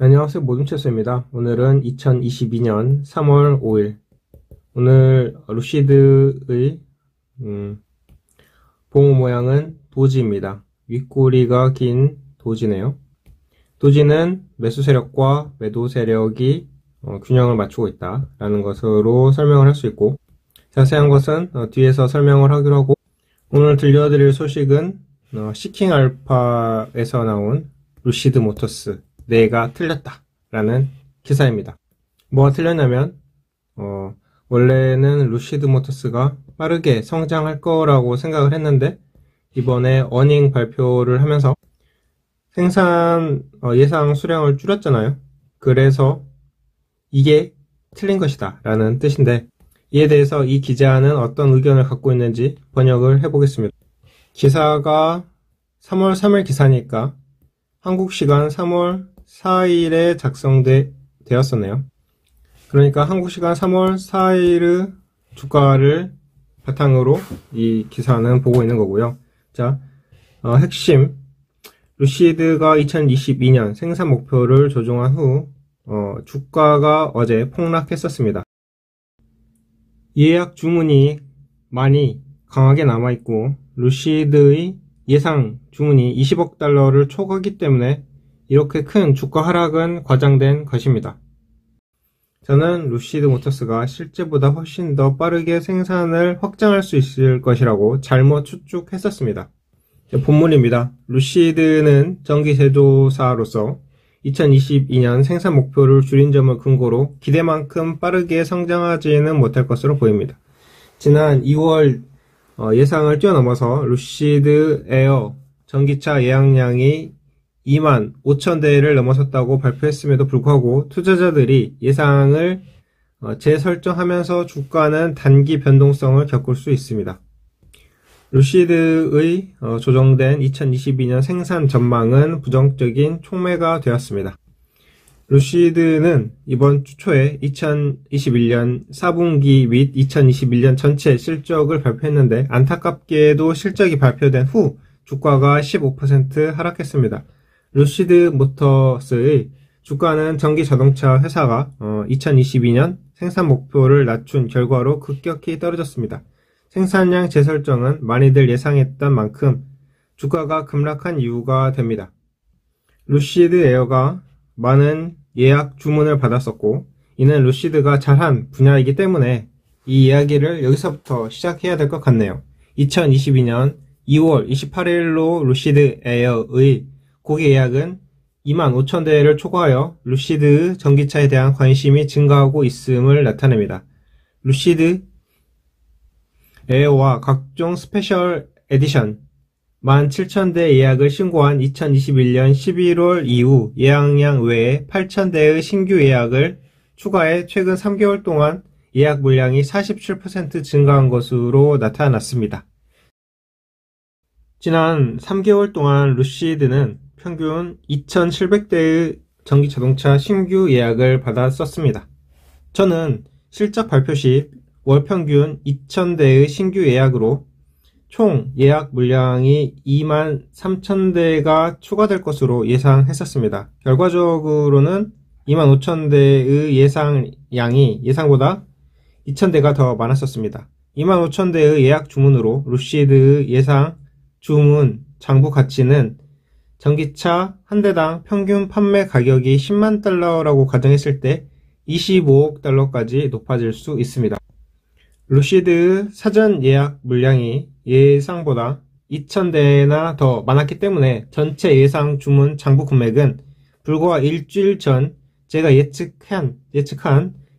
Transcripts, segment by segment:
안녕하세요. 모둠체스입니다. 오늘은 2022년 3월 5일. 오늘 루시드의 봉우 모양은 도지입니다. 윗꼬리가 긴 도지네요. 도지는 매수 세력과 매도 세력이 균형을 맞추고 있다라는 것으로 설명을 할 수 있고, 자세한 것은 뒤에서 설명을 하기로 하고, 오늘 들려드릴 소식은 시킹 알파에서 나온 루시드 모터스 내가 틀렸다 라는 기사입니다. 뭐가 틀렸냐면 원래는 루시드 모터스가 빠르게 성장할 거라고 생각을 했는데, 이번에 어닝 발표를 하면서 생산 예상 수량을 줄였잖아요. 그래서 이게 틀린 것이다 라는 뜻인데, 이에 대해서 이 기자는 어떤 의견을 갖고 있는지 번역을 해보겠습니다. 기사가 3월 3일 기사니까 한국 시간 3월 4일에 작성되었었네요. 그러니까 한국 시간 3월 4일의 주가를 바탕으로 이 기사는 보고 있는 거고요. 자, 핵심 루시드가 2022년 생산 목표를 조정한 후 주가가 어제 폭락했었습니다. 예약 주문이 많이 강하게 남아있고, 루시드의 예상 주문이 20억 달러를 초과하기 때문에 이렇게 큰 주가 하락은 과장된 것입니다. 저는 루시드 모터스가 실제보다 훨씬 더 빠르게 생산을 확장할 수 있을 것이라고 잘못 추측했었습니다. 본문입니다. 루시드는 전기 제조사로서 2022년 생산 목표를 줄인 점을 근거로 기대만큼 빠르게 성장하지는 못할 것으로 보입니다. 지난 2월 예상을 뛰어넘어서 루시드 에어 전기차 예약량이 2만 5천 대를 넘어섰다고 발표했음에도 불구하고 투자자들이 예상을 재설정하면서 주가는 단기 변동성을 겪을 수 있습니다. 루시드의 조정된 2022년 생산 전망은 부정적인 촉매가 되었습니다. 루시드는 이번 주 초에 2021년 4분기 및 2021년 전체 실적을 발표했는데, 안타깝게도 실적이 발표된 후 주가가 15% 하락했습니다. 루시드 모터스의 주가는 전기 자동차 회사가 2022년 생산 목표를 낮춘 결과로 급격히 떨어졌습니다. 생산량 재설정은 많이들 예상했던 만큼 주가가 급락한 이유가 됩니다. 루시드 에어가 많은 예약 주문을 받았었고, 이는 루시드가 잘한 분야이기 때문에 이 이야기를 여기서부터 시작해야 될 것 같네요. 2022년 2월 28일로 루시드 에어의 고객 예약은 2만 5천 대를 초과하여 루시드 전기차에 대한 관심이 증가하고 있음을 나타냅니다. 루시드 에어와 각종 스페셜 에디션 17,000대 예약을 신고한 2021년 11월 이후 예약량 외에 8,000대의 신규 예약을 추가해 최근 3개월 동안 예약 물량이 47% 증가한 것으로 나타났습니다. 지난 3개월 동안 루시드는 평균 2,700대의 전기자동차 신규 예약을 받았었습니다. 저는 실적 발표 시 월 평균 2,000대의 신규 예약으로 총 예약 물량이 2만 3,000대가 추가될 것으로 예상했었습니다. 결과적으로는 2만 5,000대의 예상량이 예상보다 2,000대가 더 많았었습니다. 2만 5,000대의 예약 주문으로 루시드의 예상 주문 장부 가치는 전기차 한 대당 평균 판매 가격이 10만 달러라고 가정했을 때 25억 달러까지 높아질 수 있습니다. 루시드 사전 예약 물량이 예상보다 2,000대나 더 많았기 때문에 전체 예상 주문 장부 금액은 불과 일주일 전 제가 예측한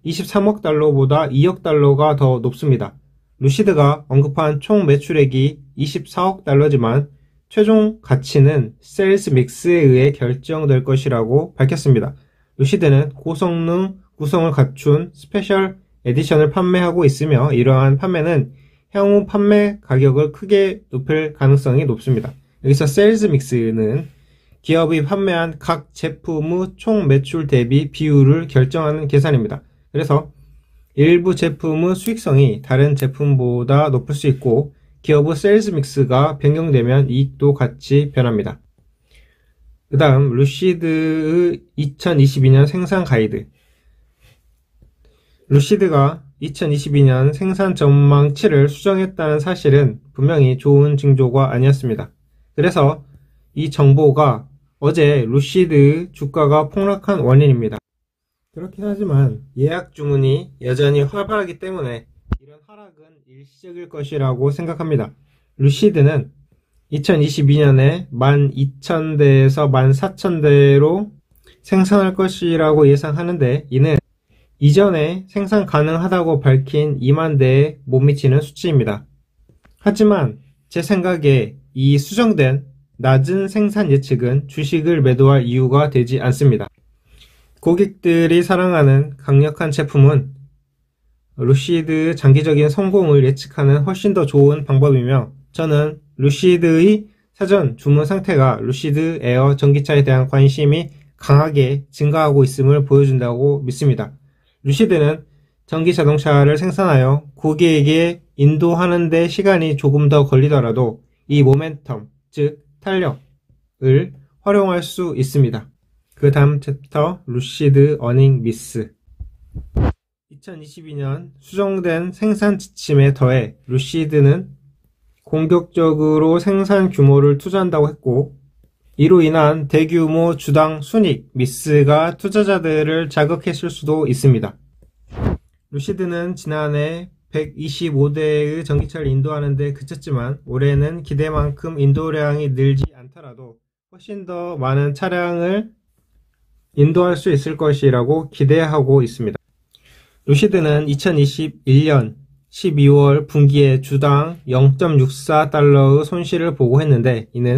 23억 달러보다 2억 달러가 더 높습니다. 루시드가 언급한 총 매출액이 24억 달러지만 최종 가치는 세일즈 믹스에 의해 결정될 것이라고 밝혔습니다. 루시드는 고성능 구성을 갖춘 스페셜 에디션을 판매하고 있으며, 이러한 판매는 향후 판매 가격을 크게 높일 가능성이 높습니다. 여기서 세일즈 믹스는 기업이 판매한 각 제품의 총 매출 대비 비율을 결정하는 계산입니다. 그래서 일부 제품의 수익성이 다른 제품보다 높을 수 있고, 기업의 세일즈 믹스가 변경되면 이익도 같이 변합니다. 그 다음 루시드의 2022년 생산 가이드. 루시드가 2022년 생산 전망치를 수정했다는 사실은 분명히 좋은 징조가 아니었습니다. 그래서 이 정보가 어제 루시드 주가가 폭락한 원인입니다. 그렇긴 하지만 예약 주문이 여전히 활발하기 때문에 이런 하락은 일시적일 것이라고 생각합니다. 루시드는 2022년에 12,000대에서 14,000대로 생산할 것이라고 예상하는데, 이는 이전에 생산 가능하다고 밝힌 2만 대에 못 미치는 수치입니다. 하지만 제 생각에 이 수정된 낮은 생산 예측은 주식을 매도할 이유가 되지 않습니다. 고객들이 사랑하는 강력한 제품은 루시드 장기적인 성공을 예측하는 훨씬 더 좋은 방법이며, 저는 루시드의 사전 주문 상태가 루시드 에어 전기차에 대한 관심이 강하게 증가하고 있음을 보여준다고 믿습니다. 루시드는 전기 자동차를 생산하여 고객에게 인도하는 데 시간이 조금 더 걸리더라도 이 모멘텀, 즉 탄력을 활용할 수 있습니다. 그 다음 챕터 루시드 어닝 미스. 2022년 수정된 생산 지침에 더해 루시드는 공격적으로 생산 규모를 투자한다고 했고, 이로 인한 대규모 주당 순익 미스가 투자자들을 자극했을 수도 있습니다. 루시드는 지난해 125대의 전기차를 인도하는 데 그쳤지만 올해는 기대만큼 인도량이 늘지 않더라도 훨씬 더 많은 차량을 인도할 수 있을 것이라고 기대하고 있습니다. 루시드는 2021년 12월 분기에 주당 0.64달러의 손실을 보고했는데, 이는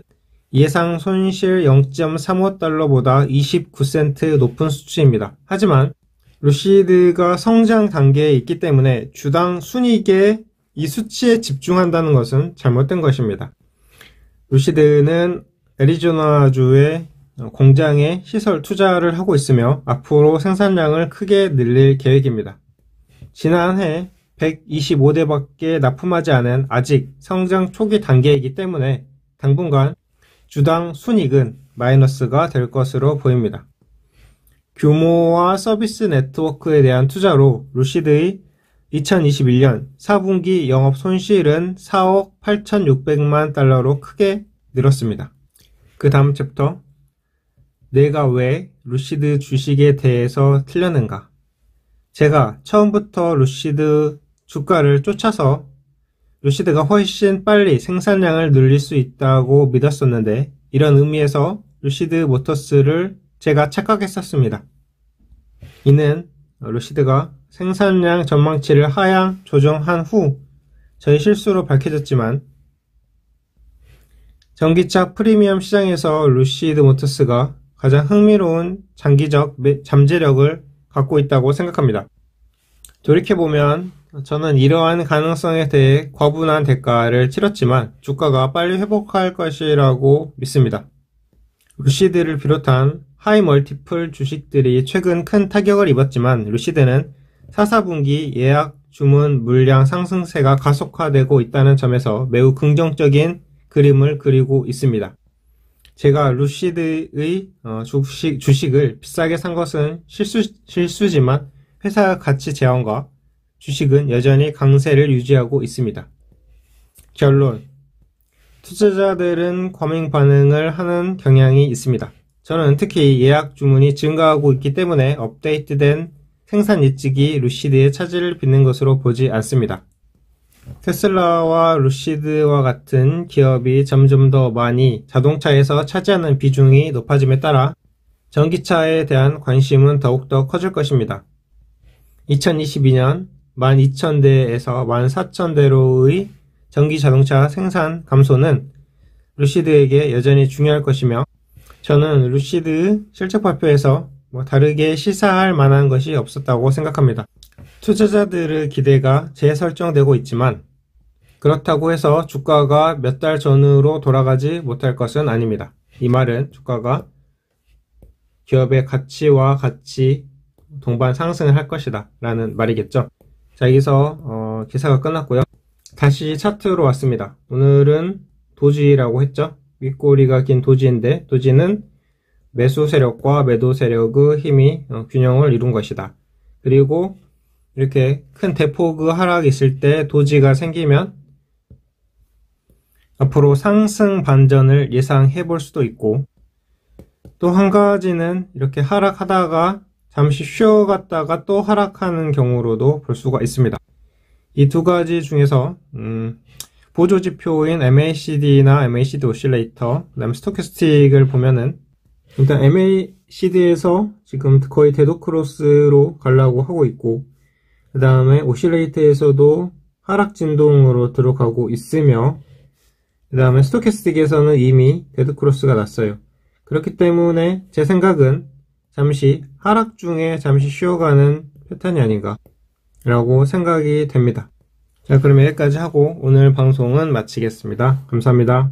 예상 손실 0.35달러보다 29센트 높은 수치입니다. 하지만 루시드가 성장 단계에 있기 때문에 주당 순이익에 이 수치에 집중한다는 것은 잘못된 것입니다. 루시드는 애리조나주의 공장에 시설 투자를 하고 있으며 앞으로 생산량을 크게 늘릴 계획입니다. 지난해 125대밖에 납품하지 않은 아직 성장 초기 단계이기 때문에 당분간 주당 순이익은 마이너스가 될 것으로 보입니다. 규모와 서비스 네트워크에 대한 투자로 루시드의 2021년 4분기 영업 손실은 4억 8,600만 달러로 크게 늘었습니다. 그 다음 챕터, 내가 왜 루시드 주식에 대해서 틀렸는가? 제가 처음부터 루시드 주가를 쫓아서 루시드가 훨씬 빨리 생산량을 늘릴 수 있다고 믿었었는데, 이런 의미에서 루시드 모터스를 제가 착각했었습니다. 이는 루시드가 생산량 전망치를 하향 조정한 후 저의 실수로 밝혀졌지만, 전기차 프리미엄 시장에서 루시드 모터스가 가장 흥미로운 장기적 잠재력을 갖고 있다고 생각합니다. 돌이켜보면 저는 이러한 가능성에 대해 과분한 대가를 치렀지만 주가가 빨리 회복할 것이라고 믿습니다. 루시드를 비롯한 하이 멀티플 주식들이 최근 큰 타격을 입었지만 루시드는 4분기 예약 주문 물량 상승세가 가속화되고 있다는 점에서 매우 긍정적인 그림을 그리고 있습니다. 제가 루시드의 주식을 비싸게 산 것은 실수지만 회사 가치 제한과 주식은 여전히 강세를 유지하고 있습니다. 결론, 투자자들은 과민 반응을 하는 경향이 있습니다. 저는 특히 예약 주문이 증가하고 있기 때문에 업데이트된 생산 예측이 루시드의 차질을 빚는 것으로 보지 않습니다. 테슬라와 루시드와 같은 기업이 점점 더 많이 자동차에서 차지하는 비중이 높아짐에 따라 전기차에 대한 관심은 더욱더 커질 것입니다. 2022년 12,000대에서 14,000대로의 전기 자동차 생산 감소는 루시드에게 여전히 중요할 것이며, 저는 루시드 실적 발표에서 다르게 시사할 만한 것이 없었다고 생각합니다. 투자자들의 기대가 재설정되고 있지만 그렇다고 해서 주가가 몇 달 전으로 돌아가지 못할 것은 아닙니다. 이 말은 주가가 기업의 가치와 같이 동반 상승을 할 것이다 라는 말이겠죠. 자, 여기서 기사가 끝났고요. 다시 차트로 왔습니다. 오늘은 도지라고 했죠. 윗꼬리가 긴 도지인데, 도지는 매수 세력과 매도 세력의 힘이 균형을 이룬 것이다. 그리고 이렇게 큰 대폭의 하락이 있을 때 도지가 생기면 앞으로 상승 반전을 예상해 볼 수도 있고, 또 한 가지는 이렇게 하락하다가 잠시 쉬어갔다가 또 하락하는 경우로도 볼 수가 있습니다. 이 두 가지 중에서 보조지표인 MACD나 MACD 오실레이터, 그 다음에 스토캐스틱을 보면은 일단 MACD에서 지금 거의 데드 크로스로 가려고 하고 있고, 그 다음에 오실레이터에서도 하락 진동으로 들어가고 있으며, 그 다음에 스토캐스틱에서는 이미 데드 크로스가 났어요. 그렇기 때문에 제 생각은 잠시 하락 중에 잠시 쉬어가는 패턴이 아닌가 라고 생각이 됩니다. 자, 그럼 여기까지 하고 오늘 방송은 마치겠습니다. 감사합니다.